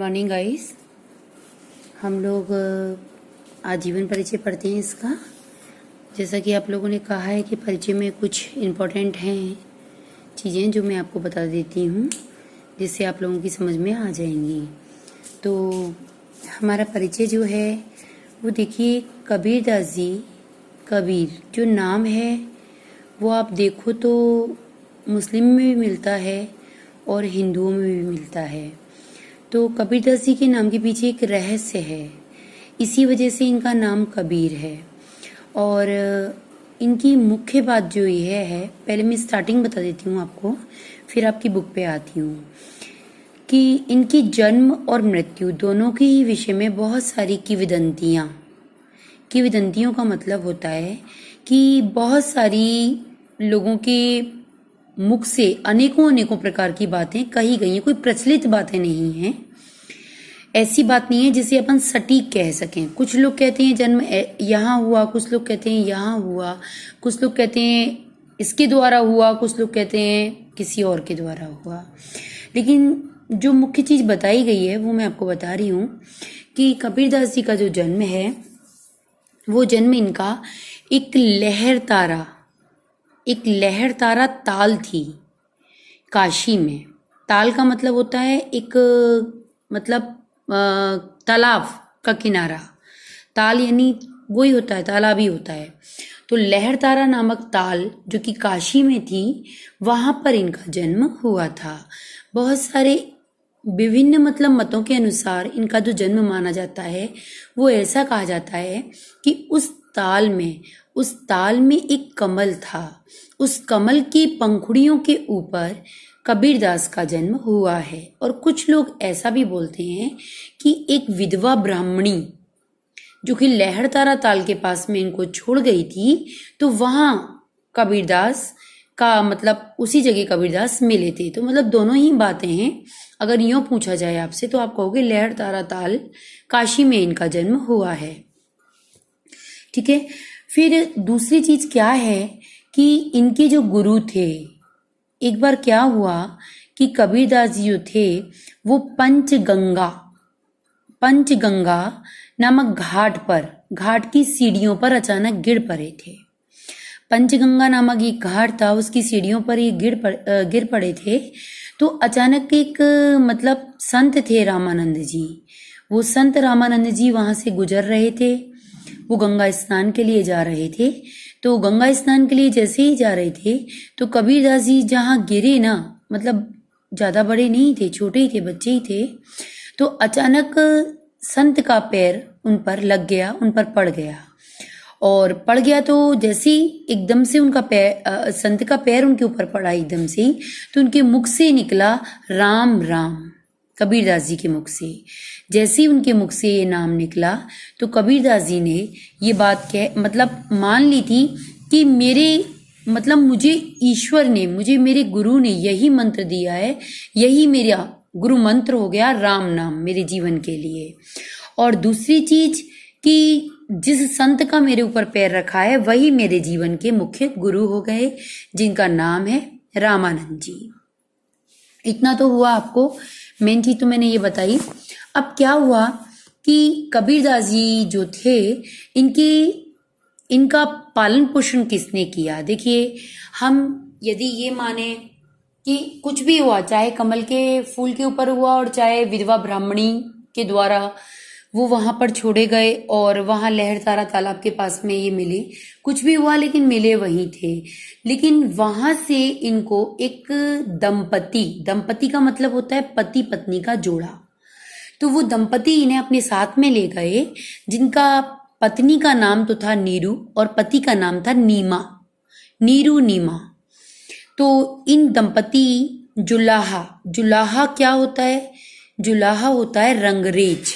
Morning guys. हम लोग आजीवन परिचय पढ़ते हैं इसका। जैसा कि आप लोगों ने कहा है कि परिचय में कुछ इम्पोर्टेंट हैं चीज़ें जो मैं आपको बता देती हूँ, जिससे आप लोगों की समझ में आ जाएंगी। तो हमारा परिचय जो है वो देखिए, कबीरदास जी। कबीर जो नाम है वो आप देखो तो मुस्लिम में भी मिलता है और हिंदुओं में भी मिलता है। तो कबीरदास जी के नाम के पीछे एक रहस्य है, इसी वजह से इनका नाम कबीर है। और इनकी मुख्य बात जो ये है, पहले मैं स्टार्टिंग बता देती हूँ आपको, फिर आपकी बुक पे आती हूँ कि इनकी जन्म और मृत्यु दोनों के ही विषय में बहुत सारी किंवदंतियों का मतलब होता है कि बहुत सारी लोगों के मुख से अनेकों प्रकार की बातें कही गई हैं। कोई प्रचलित बातें नहीं हैं, ऐसी बात नहीं है जिसे अपन सटीक कह सकें। कुछ लोग कहते हैं जन्म यहाँ हुआ, कुछ लोग कहते हैं यहाँ हुआ, कुछ लोग कहते हैं इसके द्वारा हुआ, कुछ लोग कहते हैं किसी और के द्वारा हुआ। लेकिन जो मुख्य चीज़ बताई गई है वो मैं आपको बता रही हूँ कि कबीरदास जी का जो जन्म है वो जन्म इनका एक लहर तारा ताल थी काशी में। ताल का मतलब होता है एक मतलब तालाब का किनारा। ताल यानी वही होता है, तालाब ही होता है। तो लहर तारा नामक ताल जो कि काशी में थी, वहां पर इनका जन्म हुआ था। बहुत सारे विभिन्न मतलब मतों के अनुसार इनका जो जन्म माना जाता है वो ऐसा कहा जाता है कि उस ताल में एक कमल था, उस कमल की पंखुड़ियों के ऊपर कबीरदास का जन्म हुआ है। और कुछ लोग ऐसा भी बोलते हैं कि एक विधवा ब्राह्मणी जो कि लहर तारा ताल के पास में इनको छोड़ गई थी, तो वहां कबीरदास का मतलब उसी जगह कबीरदास मिले थे। तो मतलब दोनों ही बातें हैं। अगर यूं पूछा जाए आपसे तो आप कहोगे लहर तारा ताल काशी में इनका जन्म हुआ है। ठीक है। फिर दूसरी चीज क्या है कि इनके जो गुरु थे, एक बार क्या हुआ कि कबीरदास जी जो थे वो पंचगंगा नामक घाट की सीढ़ियों पर अचानक गिर पड़े थे। पंचगंगा नामक एक घाट था, उसकी सीढ़ियों पर ये गिर पड़े थे। तो अचानक एक मतलब संत थे रामानंद जी, वो संत रामानंद जी वहां से गुजर रहे थे। वो गंगा स्नान के लिए जा रहे थे। तो गंगा स्नान के लिए जैसे ही जा रहे थे तो कबीरदास जी जहाँ गिरे ना, मतलब ज्यादा बड़े नहीं थे, छोटे ही थे, बच्चे ही थे। तो अचानक संत का पैर उन पर लग गया, उन पर पड़ गया। और पड़ गया तो जैसे ही एकदम से उनका संत का पैर उनके ऊपर पड़ा एकदम से ही, तो उनके मुख से निकला राम राम। कबीरदास जी के मुख से जैसे ही उनके मुख से ये नाम निकला तो कबीरदास जी ने ये बात मतलब मान ली थी कि मुझे ईश्वर ने, मुझे मेरे गुरु ने यही मंत्र दिया है, यही मेरा गुरु मंत्र हो गया राम नाम मेरे जीवन के लिए। और दूसरी चीज कि जिस संत का मेरे ऊपर पैर रखा है वही मेरे जीवन के मुख्य गुरु हो गए, जिनका नाम है रामानंद जी। इतना तो हुआ आपको, मेन चीज तो मैंने ये बताई। अब क्या हुआ कि कबीरदास जी जो थे इनका पालन पोषण किसने किया। देखिए, हम यदि ये माने कि कुछ भी हुआ, चाहे कमल के फूल के ऊपर हुआ और चाहे विधवा ब्राह्मणी के द्वारा वो वहां पर छोड़े गए और वहां लहर तारा तालाब के पास में ये मिले, कुछ भी हुआ लेकिन मिले वहीं थे। लेकिन वहां से इनको एक दंपति का मतलब होता है पति पत्नी का जोड़ा, तो वो दंपति इन्हें अपने साथ में ले गए, जिनका पत्नी का नाम तो था नीरू और पति का नाम था नीमा। तो इन दंपति जुलाहा क्या होता है? जुलाहा होता है रंगरेज,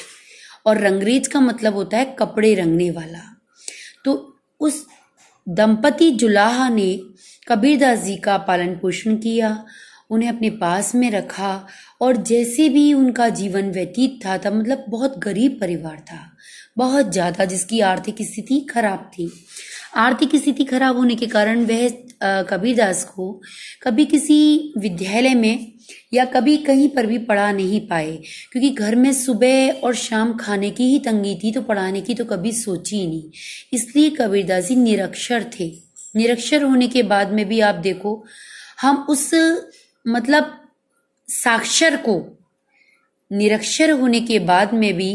और रंगरेज का मतलब होता है कपड़े रंगने वाला। तो उस दंपति जुलाहा ने कबीरदास जी का पालन पोषण किया, उन्हें अपने पास में रखा। और जैसे भी उनका जीवन व्यतीत था मतलब बहुत गरीब परिवार था, बहुत ज्यादा, जिसकी आर्थिक स्थिति खराब थी। आर्थिक स्थिति खराब होने के कारण वह कबीरदास को कभी किसी विद्यालय में या कभी कहीं पर भी पढ़ा नहीं पाए, क्योंकि घर में सुबह और शाम खाने की ही तंगी थी, तो पढ़ाने की तो कभी सोची ही नहीं। इसलिए कबीरदास जी निरक्षर थे। निरक्षर होने के बाद में भी आप देखो, हम उस मतलब साक्षर को, निरक्षर होने के बाद में भी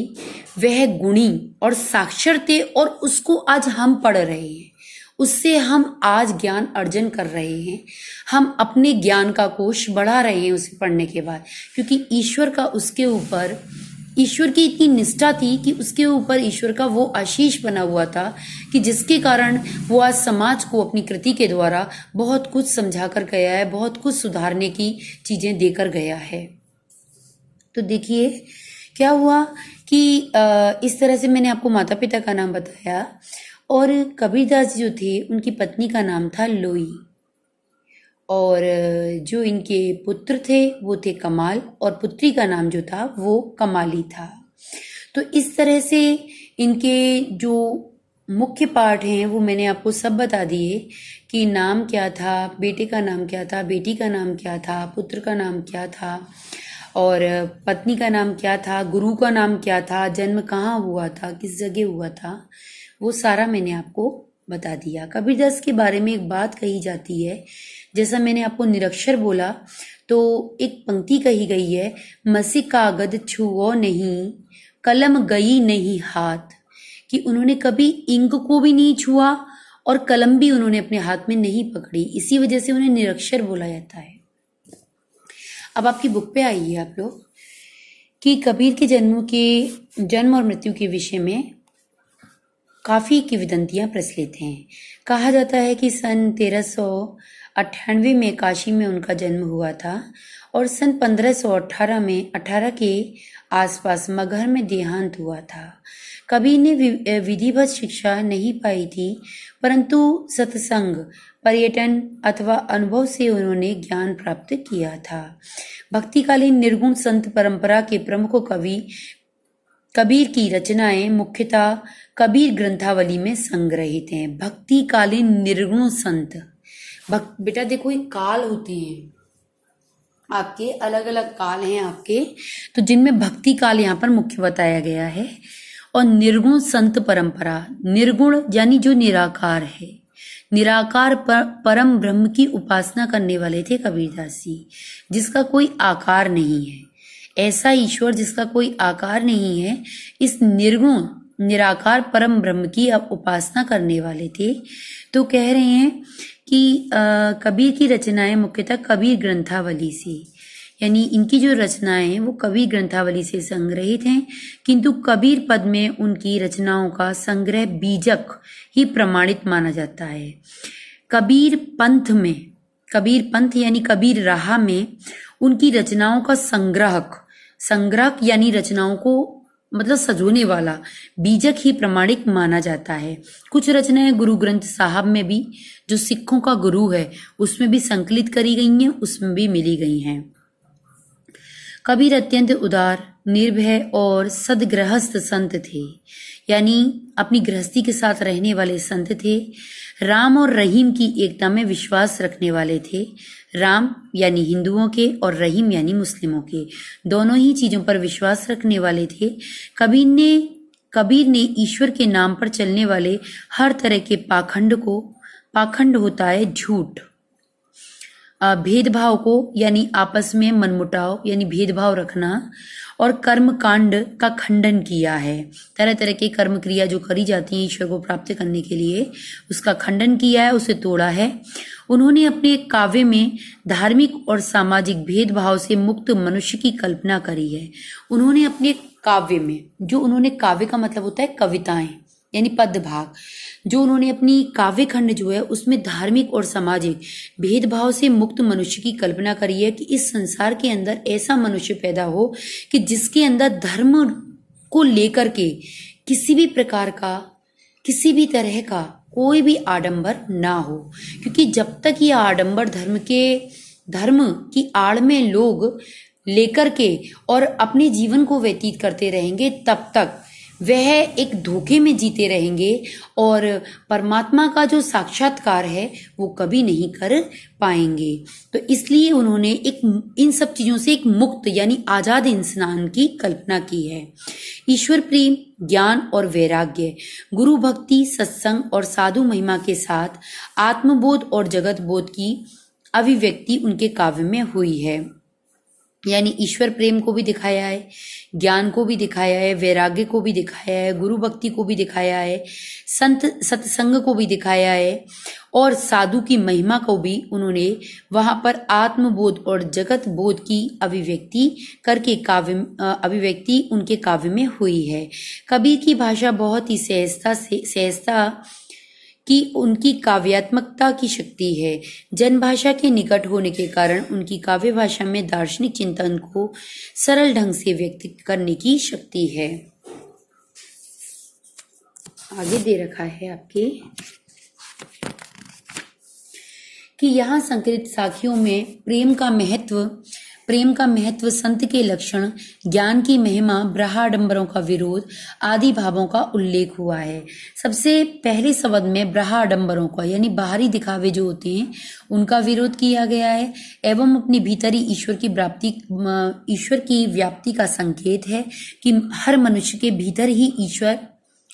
वह गुणी और साक्षर थे, और उसको आज हम पढ़ रहे हैं, उससे हम आज ज्ञान अर्जन कर रहे हैं। हम अपने ज्ञान का कोश बढ़ा रहे हैं उसे पढ़ने के बाद, क्योंकि ईश्वर का उसके ऊपर, ईश्वर की इतनी निष्ठा थी कि उसके ऊपर ईश्वर का वो आशीष बना हुआ था कि जिसके कारण वो आज समाज को अपनी कृति के द्वारा बहुत कुछ समझा कर गया है, बहुत कुछ सुधारने की चीजें देकर गया है। तो देखिए क्या हुआ कि इस तरह से मैंने आपको माता पिता का नाम बताया, और कबीरदास जी जो थे उनकी पत्नी का नाम था लोई, और जो इनके पुत्र थे वो थे कमाल, और पुत्री का नाम जो था वो कमाली था। तो इस तरह से इनके जो मुख्य पाठ हैं वो मैंने आपको सब बता दिए कि नाम क्या था, बेटे का नाम क्या था, बेटी का नाम क्या था, पुत्र का नाम क्या था, और पत्नी का नाम क्या था, गुरु का नाम क्या था, जन्म कहाँ हुआ था, किस जगह हुआ था, वो सारा मैंने आपको बता दिया। कबीरदास के बारे में एक बात कही जाती है, जैसा मैंने आपको निरक्षर बोला, तो एक पंक्ति कही गई है, मसी कागद छुओ नहीं, कलम गई नहीं हाथ, कि उन्होंने कभी इंक को भी नहीं छुआ और कलम भी उन्होंने अपने हाथ में नहीं पकड़ी, इसी वजह से उन्हें निरक्षर बोला जाता है। अब आपकी बुक पे आइए आप लोग कि कबीर के जन्म और मृत्यु के विषय में काफी किंवदंतियां प्रचलित हैं। कहा जाता है कि सन 1398 में काशी में उनका जन्म हुआ था, और सन 1518 में 18 के आसपास मगहर में देहांत हुआ था। कबीर ने विधिवत शिक्षा नहीं पाई थी, परंतु सत्संग, पर्यटन अथवा अनुभव से उन्होंने ज्ञान प्राप्त किया था। भक्तिकालीन निर्गुण संत परंपरा के प्रमुख कवि कबीर की रचनाएं मुख्यतः कबीर ग्रंथावली में संग्रहित हैं। भक्तिकालीन निर्गुण संत, बेटा देखो ये काल होते हैं आपके, अलग अलग काल हैं आपके, तो जिनमें भक्ति काल यहाँ पर मुख्य बताया गया है। और निर्गुण संत परंपरा, निर्गुण यानी जो निराकार है, निराकार परम ब्रह्म की उपासना करने वाले थे कबीरदास जी, जिसका कोई आकार नहीं है, ऐसा ईश्वर जिसका कोई आकार नहीं है, इस निर्गुण निराकार परम ब्रह्म की अब उपासना करने वाले थे। तो कह रहे हैं कि कबीर की रचनाएं मुख्यतः कबीर ग्रंथावली से, यानी इनकी जो रचनाएं हैं वो कबीर ग्रंथावली से संग्रहित हैं, किंतु कबीर पद में उनकी रचनाओं का संग्रह बीजक ही प्रमाणित माना जाता है। कबीर पंथ यानी कबीर राह में उनकी रचनाओं का संग्रह यानी रचनाओं को मतलब सजोने वाला बीजक ही प्रमाणिक माना जाता है। कुछ रचनाएं गुरु ग्रंथ साहब में भी, जो सिखों का गुरु है, उसमें भी संकलित करी गई हैं, उसमें भी मिली गई हैं। कबीर अत्यंत उदार, निर्भय और सदगृहस्थ संत थे, यानी अपनी गृहस्थी के साथ रहने वाले संत थे। राम और रहीम की एकता में विश्वास रखने वाले थे। राम यानी हिंदुओं के और रहीम यानी मुस्लिमों के, दोनों ही चीजों पर विश्वास रखने वाले थे। कबीर ने ईश्वर के नाम पर चलने वाले हर तरह के पाखंड होता है झूठ, भेदभाव को यानी आपस में मनमुटाव यानी भेदभाव रखना, और कर्म कांड का खंडन किया है। तरह तरह के कर्म क्रिया जो करी जाती है ईश्वर को प्राप्त करने के लिए, उसका खंडन किया है, उसे तोड़ा है। उन्होंने अपने काव्य में धार्मिक और सामाजिक भेदभाव से मुक्त मनुष्य की कल्पना करी है। उन्होंने अपने काव्य में, जो उन्होंने, काव्य का मतलब होता है कविताएं यानी पद भाग, जो उन्होंने अपनी काव्य खंड जो है उसमें धार्मिक और सामाजिक भेदभाव से मुक्त मनुष्य की कल्पना करी है कि इस संसार के अंदर ऐसा मनुष्य पैदा हो कि जिसके अंदर धर्म को लेकर के किसी भी प्रकार का, किसी भी तरह का कोई भी आडंबर ना हो, क्योंकि जब तक ये आडंबर धर्म की आड़ में लोग लेकर के और अपने जीवन को व्यतीत करते रहेंगे, तब तक वह एक धोखे में जीते रहेंगे और परमात्मा का जो साक्षात्कार है वो कभी नहीं कर पाएंगे। तो इसलिए उन्होंने इन सब चीजों से एक मुक्त यानी आजाद इंसान की कल्पना की है। ईश्वर प्रेम, ज्ञान और वैराग्य, गुरु भक्ति, सत्संग और साधु महिमा के साथ आत्मबोध और जगत बोध की अभिव्यक्ति उनके काव्य में हुई है। यानी ईश्वर प्रेम को भी दिखाया है, ज्ञान को भी दिखाया है, वैराग्य को भी दिखाया है, गुरु भक्ति को भी दिखाया है, संत सत्संग को भी दिखाया है और साधु की महिमा को भी उन्होंने वहां पर आत्मबोध और जगत बोध की अभिव्यक्ति करके अभिव्यक्ति उनके काव्य में हुई है। कबीर की भाषा बहुत ही सहजता की उनकी काव्यात्मकता की शक्ति है। जनभाषा के निकट होने के कारण उनकी काव्य भाषा में दार्शनिक चिंतन को सरल ढंग से व्यक्त करने की शक्ति है। आगे दे रखा है आपके कि यहाँ संकलित साखियों में प्रेम का महत्व, संत के लक्षण, ज्ञान की महिमा, ब्रहाडंबरों का विरोध आदि भावों का उल्लेख हुआ है। सबसे पहले शब्द में ब्रहाडंबरों का यानी बाहरी दिखावे जो होते हैं उनका विरोध किया गया है एवं अपने भीतरी ईश्वर की व्याप्ति का संकेत है कि हर मनुष्य के भीतर ही ईश्वर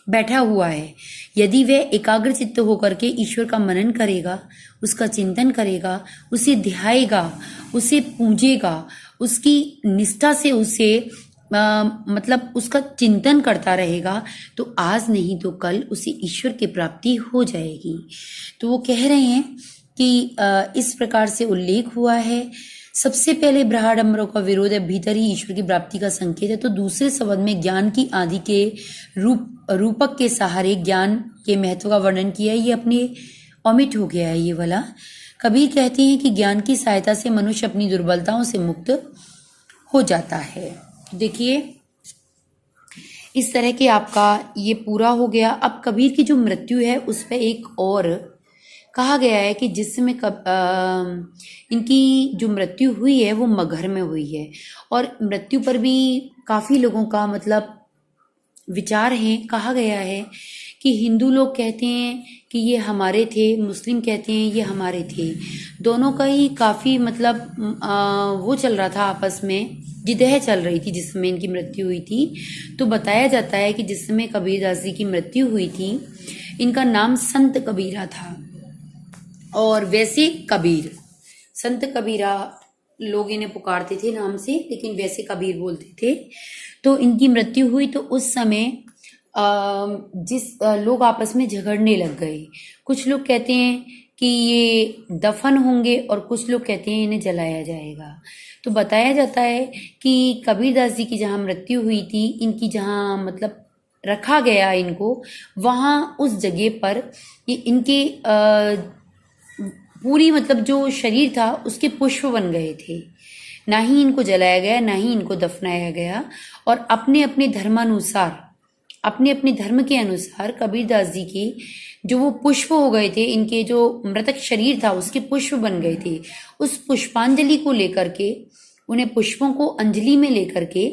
बैठा हुआ है। यदि वह एकाग्र चित्त होकर के ईश्वर का मनन करेगा, उसका चिंतन करेगा, उसे ध्याएगा, उसे पूजेगा, उसकी निष्ठा से उसे मतलब उसका चिंतन करता रहेगा तो आज नहीं तो कल उसे ईश्वर की प्राप्ति हो जाएगी। तो वो कह रहे हैं कि इस प्रकार से उल्लेख हुआ है। सबसे पहले ब्रहाडंबरों का विरोध है, भीतर ही ईश्वर की प्राप्ति का संकेत है। तो दूसरे शब्द में ज्ञान की आदि के रूपक के सहारे ज्ञान के महत्व का वर्णन किया है। ये अपने ओमिट हो गया है ये वाला। कबीर कहते हैं कि ज्ञान की सहायता से मनुष्य अपनी दुर्बलताओं से मुक्त हो जाता है। देखिए इस तरह के आपका ये पूरा हो गया। अब कबीर की जो मृत्यु है उस पर एक और कहा गया है कि जिस समय इनकी जो मृत्यु हुई है वो मगहर में हुई है और मृत्यु पर भी काफ़ी लोगों का मतलब विचार है। कहा गया है कि हिंदू लोग कहते हैं कि ये हमारे थे, मुस्लिम कहते हैं ये हमारे थे। दोनों का ही काफ़ी मतलब वो चल रहा था, आपस में जिदह चल रही थी जिस समय इनकी मृत्यु हुई थी। तो बताया जाता है कि जिस समय कबीरदास जी की मृत्यु हुई थी इनका नाम संत कबीरा था और वैसे कबीर, संत कबीरा लोग इन्हें पुकारते थे नाम से, लेकिन वैसे कबीर बोलते थे। तो इनकी मृत्यु हुई तो उस समय लोग आपस में झगड़ने लग गए। कुछ लोग कहते हैं कि ये दफन होंगे और कुछ लोग कहते हैं इन्हें जलाया जाएगा। तो बताया जाता है कि कबीरदास जी की जहाँ मृत्यु हुई थी, इनकी जहाँ मतलब रखा गया इनको, वहाँ उस जगह पर ये इनके पूरी मतलब जो शरीर था उसके पुष्प बन गए थे। ना ही इनको जलाया गया, ना ही इनको दफनाया गया। और अपने अपने धर्मानुसार, अपने अपने धर्म के अनुसार कबीरदास जी की जो वो पुष्प हो गए थे, इनके जो मृतक शरीर था उसके पुष्प बन गए थे। उस पुष्पांजलि को लेकर के, उन्हें पुष्पों को अंजलि में लेकर के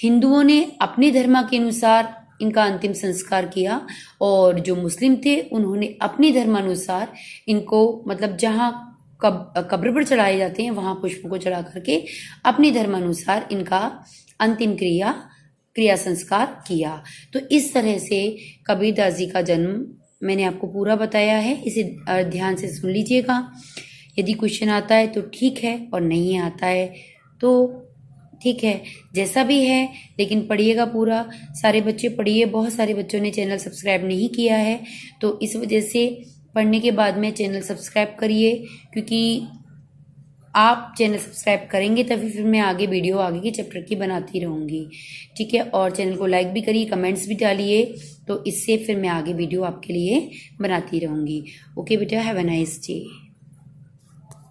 हिंदुओं ने अपने धर्म के अनुसार इनका अंतिम संस्कार किया और जो मुस्लिम थे उन्होंने अपने धर्मानुसार इनको मतलब जहाँ कब्र पर चढ़ाए जाते हैं वहाँ पुष्पों को चढ़ा करके अपने धर्मानुसार इनका अंतिम क्रिया संस्कार किया। तो इस तरह से कबीरदास जी का जन्म मैंने आपको पूरा बताया है। इसे ध्यान से सुन लीजिएगा। यदि क्वेश्चन आता है तो ठीक है और नहीं आता है तो ठीक है, जैसा भी है, लेकिन पढ़िएगा पूरा। सारे बच्चे पढ़िए। बहुत सारे बच्चों ने चैनल सब्सक्राइब नहीं किया है तो इस वजह से पढ़ने के बाद में चैनल सब्सक्राइब करिए, क्योंकि आप चैनल सब्सक्राइब करेंगे तभी फिर मैं आगे वीडियो आगे के चैप्टर की बनाती रहूँगी। ठीक है, और चैनल को लाइक भी करिए, कमेंट्स भी डालिए, तो इससे फिर मैं आगे वीडियो आपके लिए बनाती रहूँगी। ओके बेटा, हैव अ नाइस डे।